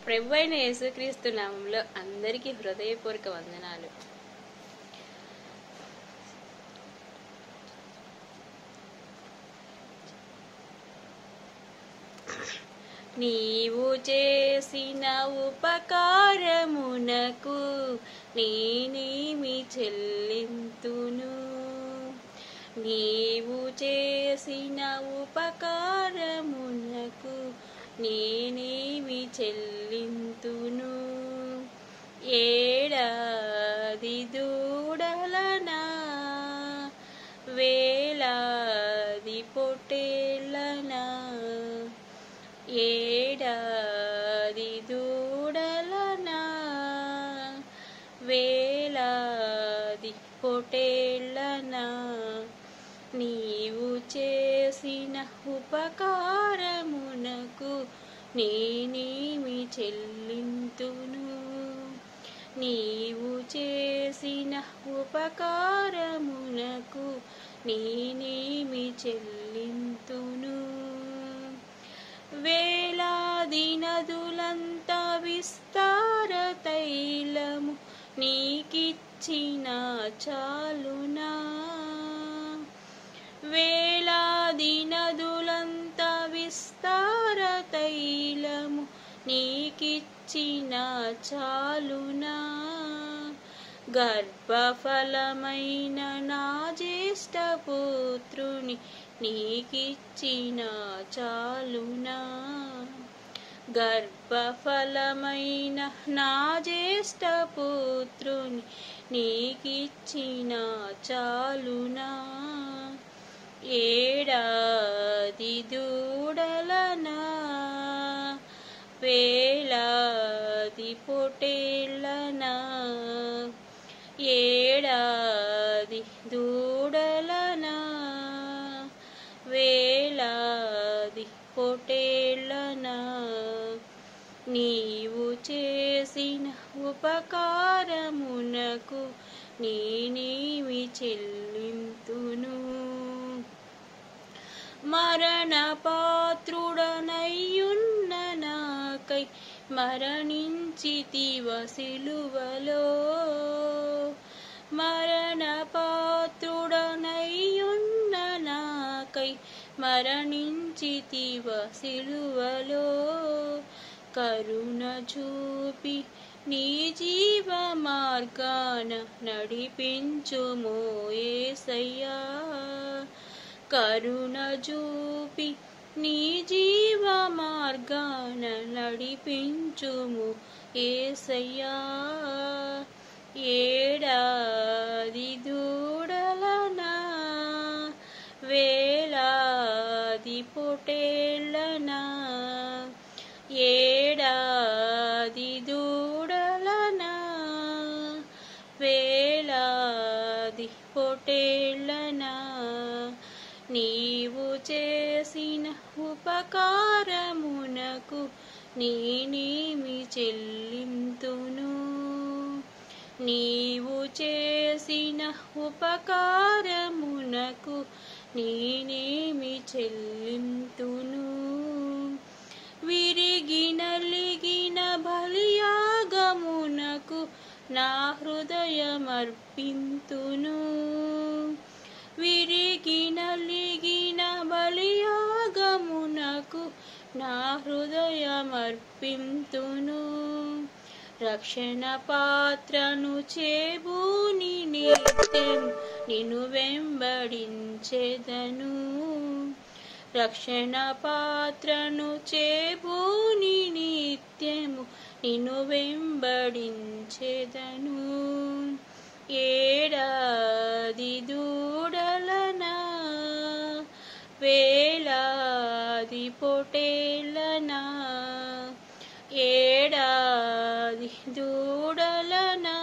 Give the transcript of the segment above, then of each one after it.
ప్రభువైన యేసుక్రీస్తు నామంలో అందరికీ హృదయపూర్వక వందనాలు. నీవు చేసిన ఉపకారమునకు నేనేమి చెల్లింతును? నీవు చేసిన ఉపకారమునకు నేనేమి చెల్లింతును? ఏడాది దూడలనా, వేలాది పొట్టేళ్ళనా, ఏడాది దూడలనా, వేలాది పొట్టేళ్ళనా, నీవు చేసిన ఉపకారమునకు నేనేమి చెల్లింతును? నీవు చేసిన ఉపకారమునకు నేనేమి చెల్లింతును? వేలాది నదులంతా విస్తార తైలము నీకిచ్చిన చాలునా? వేలాది నదులంతా విస్తార తైలము నీకిచ్చిన చాలునా? గర్భఫలమైన నా జ్యేష్ఠ పుత్రుని నీకిచ్చిన చాలునా? గర్భఫలమైన నా జ్యేష్ఠ పుత్రుని నీకిచ్చిన చాలునా? ఏడాది దూడలనా, వేలాది పొట్టేళ్ళనా, ఏడాది దూడలనా, వేలాది పొట్టేళ్ళనా, నీవు చేసిన ఉపకారమునకు నేనేమి చెల్లింతును? మరణ పాత్రుడనయ్యున్న నాకై మరణించితివ సిలువలో. మరణ పాత్రుడనయ్యున్న నాకై మరణించితివ సిలువలో. కరుణ చూపి నీ జీవ మార్గాన నడిపించుమో యేసయ్యా. కరుణ చూపి నీ జీవ మార్గాన నడిపించుము యేసయ్యా. ఏడాది దూడలనా, వేలాది పొట్టేళ్ళనా, ఏడాది దూడలనా, వేలాది పొట్టేళ్ళనా, నీవు చేసిన ఉపకారమునకు నేనేమి చెల్లింతును? నీవు చేసిన ఉపకారమునకు నేనేమి చెల్లింతును? విరిగి నలిగిన బలియాగమునకు నా హృదయమర్పింతును. విరిగి నలిగిన బలియాగమునకు నా హృదయమర్పింతును. రక్షణ పాత్రను చేబూని నిత్యం నిన్ను వెంబడించెదను. రక్షణ పాత్రను చేబూని నిత్యము నిన్ను వెంబడించెదను. ఏడాది దూడలనా, వేలాది పొట్టేళ్ళనా, ఏడాది దూడలనా,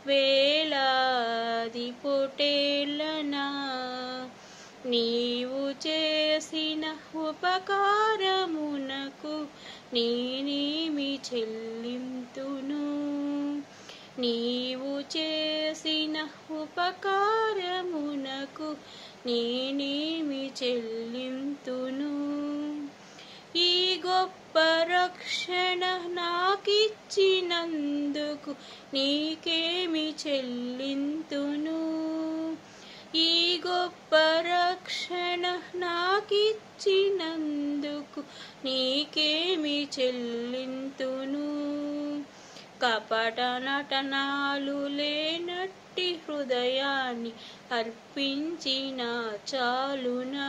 వేలాది పొట్టేళ్ళనా, నీవు చేసిన ఉపకారమునకు నేనేమి చెల్లింతును? నీవు చేసిన ఉపకారమునకు నేనేమి చెల్లింతును? ఈ గొప్ప గొప్ప రక్షణ నాకిచ్చినందుకు నీకేమి చెల్లింతును. ఈ గొప్ప రక్షణ నాకిచ్చినందుకు నీకేమి చెల్లింతును. కపట నటనాలు లేనట్టి హృదయాన్ని అర్పించిన చాలునా.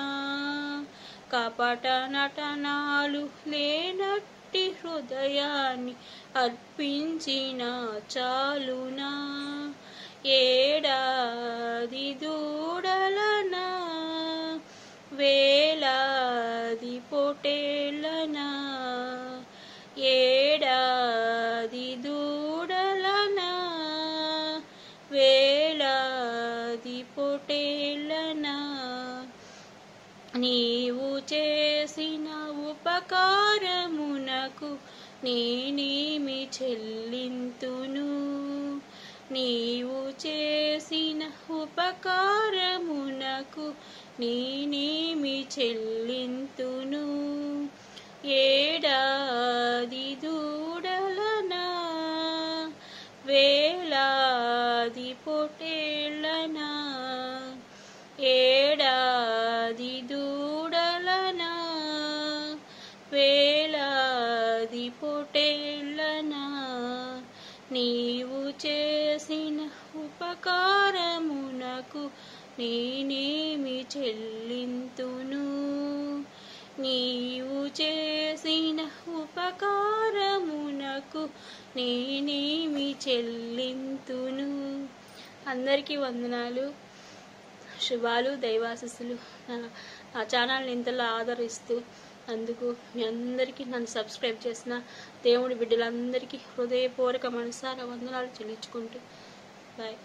కపట నటనాలు లేనట్టి హృదయాన్ని అర్పించిన చాలునా. ఏడాది దూడలనా వేలాది పొటేళ్ళనా. ఏడాది దూడలనా వేలాది పొటేళ్ళనా. నీవు చేసిన ఉపకారమునకు నేనేమి చెల్లింతును. నీవు చేసిన ఉపకారమునకు నేనేమి చెల్లింతును. ఏడాది దూడలనా వేలాది పొటేళ్ళనా. ఏడాది దూడలనా వేలాది పొటేళ్ళనా. నీవు చేసిన ఉపకారమునకు నేనేమి చెల్లింతును. నీవు చేసిన ఉపకారమునకు నేనేమి చెల్లింతును. అందరికీ వందనాలు, శుభాలు, దైవాశీస్సులు. నా ఛానల్ని ఇంతలో ఆదరిస్తూ అందుకు మీ అందరికీ, నన్ను సబ్స్క్రైబ్ చేసిన దేవుడి బిడ్డలందరికీ హృదయపూర్వక మనసారా వందనాలు చెల్లించుకుంటూ బాయ్.